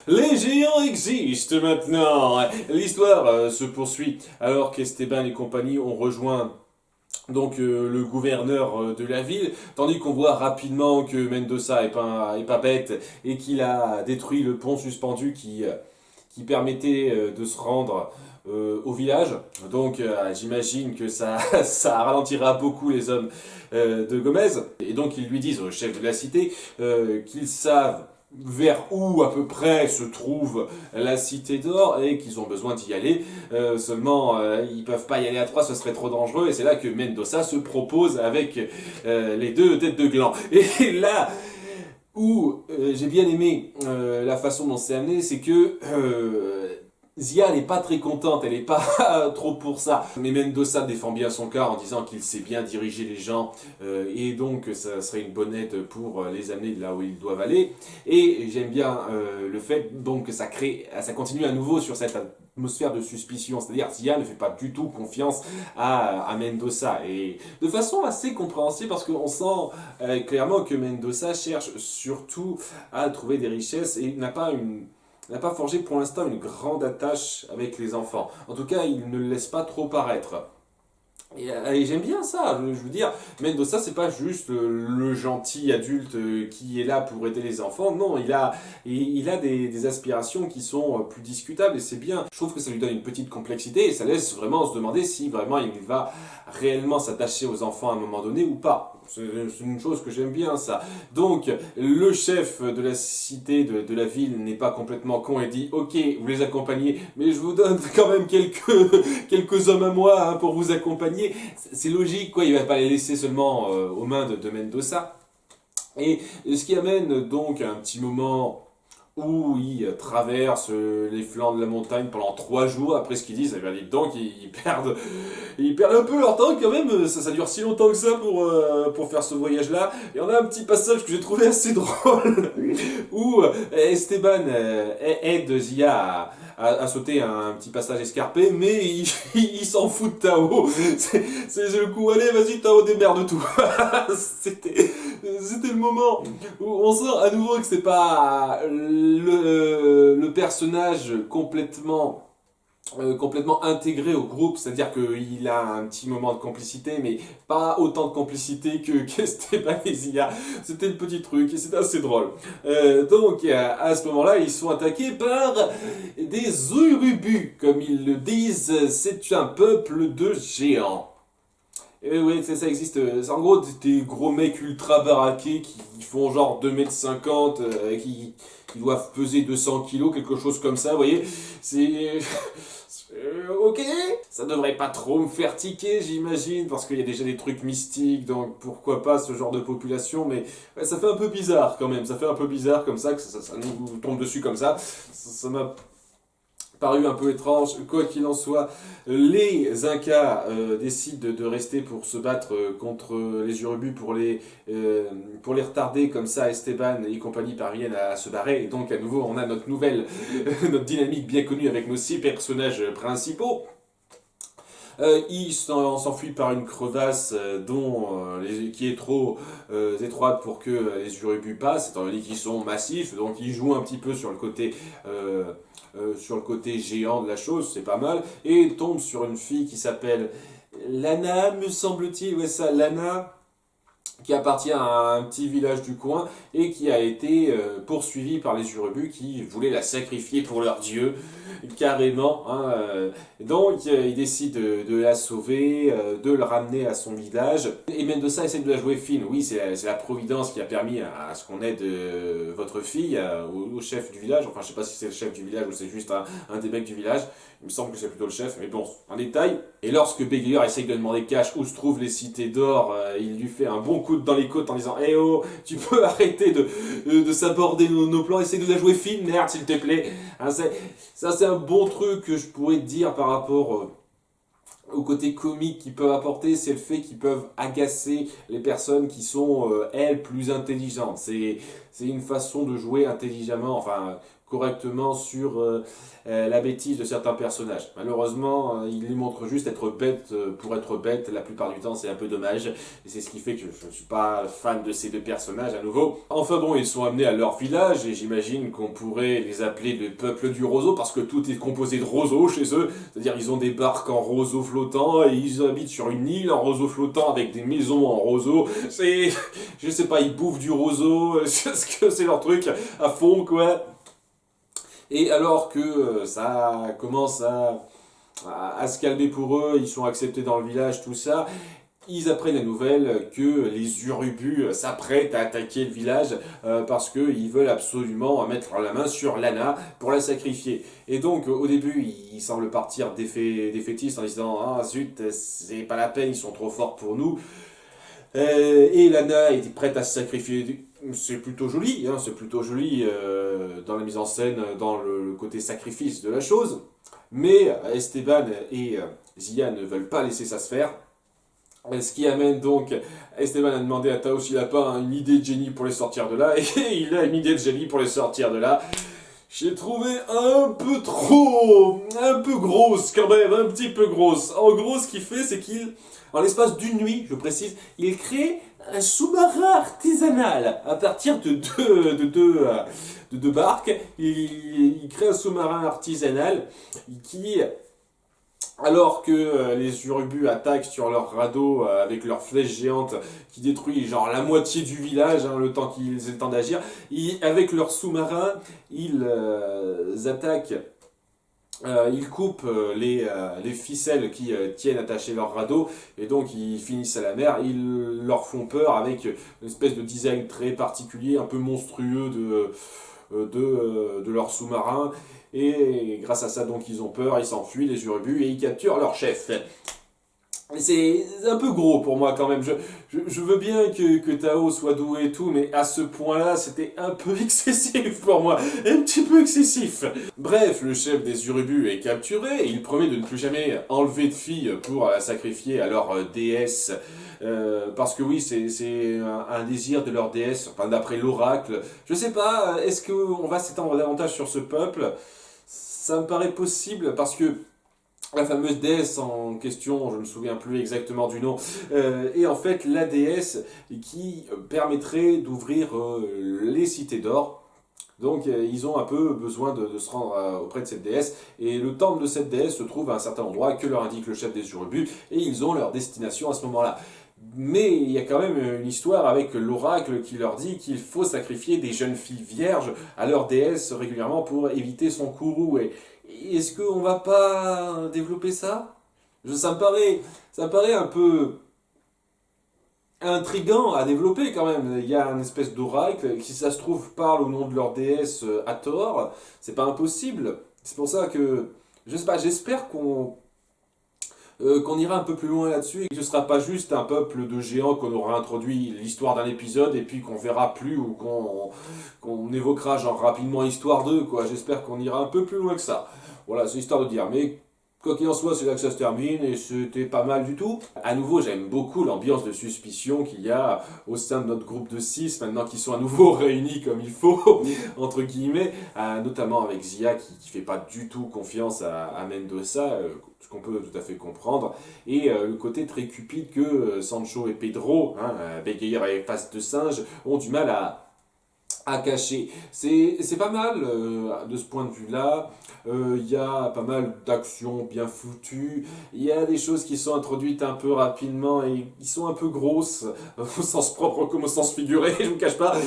Les géants existent maintenant. L'histoire se poursuit alors qu'Esteban et compagnie ont rejoint le gouverneur de la ville, tandis qu'on voit rapidement que Mendoza est pas bête et qu'il a détruit le pont suspendu qui permettait de se rendre au village. J'imagine que ça, ça ralentira beaucoup les hommes de Gomez. Et donc ils lui disent au chef de la cité qu'ils savent vers où à peu près se trouve la cité d'or et qu'ils ont besoin d'y aller. Seulement, ils peuvent pas y aller à trois, ce serait trop dangereux. Et c'est là que Mendoza se propose avec les deux têtes de gland. Et là où j'ai bien aimé la façon dont c'est amené, c'est que Zia, elle n'est pas très contente, elle n'est pas trop pour ça. Mais Mendoza défend bien son cas en disant qu'il sait bien diriger les gens et donc ça serait une bonne aide pour les amener là où ils doivent aller. Et j'aime bien le fait donc que ça continue à nouveau sur cette atmosphère de suspicion, c'est-à-dire Zia ne fait pas du tout confiance à Mendoza et de façon assez compréhensible parce qu'on sent clairement que Mendoza cherche surtout à trouver des richesses et n'a pas forgé pour l'instant une grande attache avec les enfants. En tout cas, il ne le laisse pas trop paraître. Et j'aime bien ça, je veux dire, Mendoza c'est pas juste le gentil adulte qui est là pour aider les enfants, non, il a des aspirations qui sont plus discutables et c'est bien. Je trouve que ça lui donne une petite complexité et ça laisse vraiment se demander si vraiment il va réellement s'attacher aux enfants à un moment donné ou pas. C'est une chose que j'aime bien ça. Donc le chef de la cité, de la ville n'est pas complètement con et dit ok vous les accompagnez mais je vous donne quand même quelques hommes à moi hein, pour vous accompagner. C'est logique quoi, il va pas les laisser seulement aux mains de Mendoza. Et ce qui amène donc à un petit moment où ils traversent les flancs de la montagne pendant 3 jours. Après ce qu'ils disent, eh bien, dites donc, ils perdent un peu leur temps quand même. Ça dure si longtemps que ça pour faire ce voyage-là. Et on a un petit passage que j'ai trouvé assez drôle où Esteban aide Zia à sauter un petit passage escarpé, mais il s'en fout de Tao. C'est le coup, allez, vas-y, Tao, démerde-tout. C'était le moment où on sent à nouveau que c'est pas le personnage complètement intégré au groupe, c'est-à-dire qu'il a un petit moment de complicité, mais pas autant de complicité qu'Esteban et Zia. C'était le petit truc, et c'était assez drôle. À ce moment-là, ils sont attaqués par des Urubus, comme ils le disent, c'est un peuple de géants. Et oui, ça existe. C'est en gros des gros mecs ultra baraqués qui font genre 2,50 m, qui doivent peser 200 kilos, quelque chose comme ça, vous voyez. C'est... ok, ça devrait pas trop me faire tiquer, j'imagine, parce qu'il y a déjà des trucs mystiques, donc pourquoi pas ce genre de population, mais ouais, ça fait un peu bizarre quand même, ça fait un peu bizarre comme ça, que ça nous tombe dessus comme ça. Ça m'a paru un peu étrange. Quoi qu'il en soit, les Incas décident de rester pour se battre contre les Urubus pour les retarder. Comme ça, Esteban et compagnie parviennent à se barrer. Et donc, à nouveau, on a notre notre dynamique bien connue avec nos 6 personnages principaux. Il s'enfuit par une crevasse qui est trop étroite pour que les Urubus passent, étant donné qu'ils sont massifs, donc il joue un petit peu sur le côté géant de la chose, c'est pas mal, et tombe sur une fille qui s'appelle Lana, me semble-t-il, ouais ça, Lana, qui appartient à un petit village du coin et qui a été poursuivi par les Urubus qui voulaient la sacrifier pour leur dieu, carrément. Hein, il décide de la sauver, de le ramener à son village. Et Mendoza essaie de la jouer fine. Oui, c'est la providence qui a permis à ce qu'on aide votre fille, au chef du village. Enfin, je sais pas si c'est le chef du village ou c'est juste un des mecs du village. Il me semble que c'est plutôt le chef, mais bon, un détail. Et lorsque Béguilleur essaye de demander cash où se trouvent les cités d'or, il lui fait un bon coup dans les côtes en disant « Eh oh, tu peux arrêter de s'aborder nos plans, essaye de la jouer fine, merde, s'il te plaît. Hein, » Ça, c'est un bon truc que je pourrais te dire par rapport au côté comique qu'ils peuvent apporter, c'est le fait qu'ils peuvent agacer les personnes qui sont, elles, plus intelligentes. C'est une façon de jouer intelligemment, enfin, correctement sur la bêtise de certains personnages. Malheureusement, il les montre juste être bêtes pour être bêtes. La plupart du temps, c'est un peu dommage. Et c'est ce qui fait que je ne suis pas fan de ces deux personnages à nouveau. Enfin bon, ils sont amenés à leur village et j'imagine qu'on pourrait les appeler le peuple du roseau parce que tout est composé de roseaux chez eux. C'est-à-dire ils ont des barques en roseau flottant et ils habitent sur une île en roseau flottant avec des maisons en roseau. C'est... Je sais pas, ils bouffent du roseau. C'est leur truc à fond, quoi. Et alors que ça commence à se calmer pour eux, ils sont acceptés dans le village, tout ça, ils apprennent la nouvelle que les Urubus s'apprêtent à attaquer le village parce qu'ils veulent absolument mettre la main sur Lana pour la sacrifier. Et donc au début, ils semblent partir défaitistes en disant « Ah zut, c'est pas la peine, ils sont trop forts pour nous ». Et Lana est prête à se sacrifier. C'est plutôt joli, hein, c'est plutôt joli dans la mise en scène, dans le côté sacrifice de la chose. Mais Esteban et Zia ne veulent pas laisser ça se faire. Ce qui amène donc Esteban à demander à Tao s'il n'a pas une idée de génie pour les sortir de là. Et il a une idée de génie pour les sortir de là. J'ai trouvé un peu grosse quand même, un petit peu grosse. En gros, ce qu'il fait, c'est qu'il, en l'espace d'une nuit, je précise, il crée un sous-marin artisanal à partir de deux barques. Il crée un sous-marin artisanal qui, alors que les Urubus attaquent sur leur radeau avec leurs flèches géantes qui détruisent genre la moitié du village, hein, le temps qu'ils aient le temps d'agir, avec leur sous-marin, ils attaquent, ils coupent les ficelles qui tiennent attachées leur radeau, et donc ils finissent à la mer. Ils leur font peur avec une espèce de design très particulier, un peu monstrueux de leur sous-marin. Et grâce à ça, donc, ils ont peur, ils s'enfuient, les Urubus, et ils capturent leur chef. C'est un peu gros pour moi quand même. Je veux bien que Tao soit doué et tout, mais à ce point-là, c'était un peu excessif pour moi. Un petit peu excessif. Bref, le chef des Urubus est capturé, et il promet de ne plus jamais enlever de fille pour la sacrifier à leur déesse. Parce que oui, c'est un désir de leur déesse, enfin d'après l'oracle. Je sais pas, est-ce qu'on va s'étendre davantage sur ce peuple? Ça me paraît possible parce que la fameuse déesse en question, je ne me souviens plus exactement du nom, est en fait la déesse qui permettrait d'ouvrir les cités d'or. Donc ils ont un peu besoin de se rendre auprès de cette déesse, et le temple de cette déesse se trouve à un certain endroit que leur indique le chef des Urubus, et ils ont leur destination à ce moment-là. Mais il y a quand même une histoire avec l'oracle qui leur dit qu'il faut sacrifier des jeunes filles vierges à leur déesse régulièrement pour éviter son courroux. Et est-ce qu'on va pas développer ça? Ça me paraît un peu intriguant à développer quand même. Il y a une espèce d'oracle qui, si ça se trouve, parle au nom de leur déesse à tort. C'est pas impossible. C'est pour ça que, je sais pas, j'espère qu'on ira un peu plus loin là-dessus et que ce sera pas juste un peuple de géants qu'on aura introduit l'histoire d'un épisode et puis qu'on verra plus ou qu'on évoquera genre rapidement histoire d'eux, quoi. J'espère qu'on ira un peu plus loin que ça. Voilà, c'est histoire de dire. Mais quoi qu'il en soit, c'est là que ça se termine et c'était pas mal du tout. À nouveau, j'aime beaucoup l'ambiance de suspicion qu'il y a au sein de notre groupe de 6, maintenant qu'ils sont à nouveau réunis comme il faut, entre guillemets, notamment avec Zia qui fait pas du tout confiance à Mendoza, ce qu'on peut tout à fait comprendre, et le côté très cupide que Sancho et Pedro, hein, bégayeur et face de singe, ont du mal à cacher. C'est pas mal de ce point de vue-là. Il y a pas mal d'actions bien foutues. Il y a des choses qui sont introduites un peu rapidement et qui sont un peu grosses, au sens propre comme au sens figuré, je ne vous cache pas,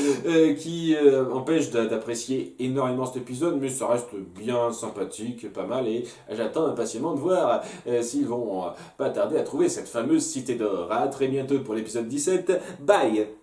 qui empêchent d'apprécier énormément cet épisode, mais ça reste bien sympathique, pas mal, et j'attends impatiemment de voir s'ils vont pas tarder à trouver cette fameuse cité d'or. À très bientôt pour l'épisode 17. Bye!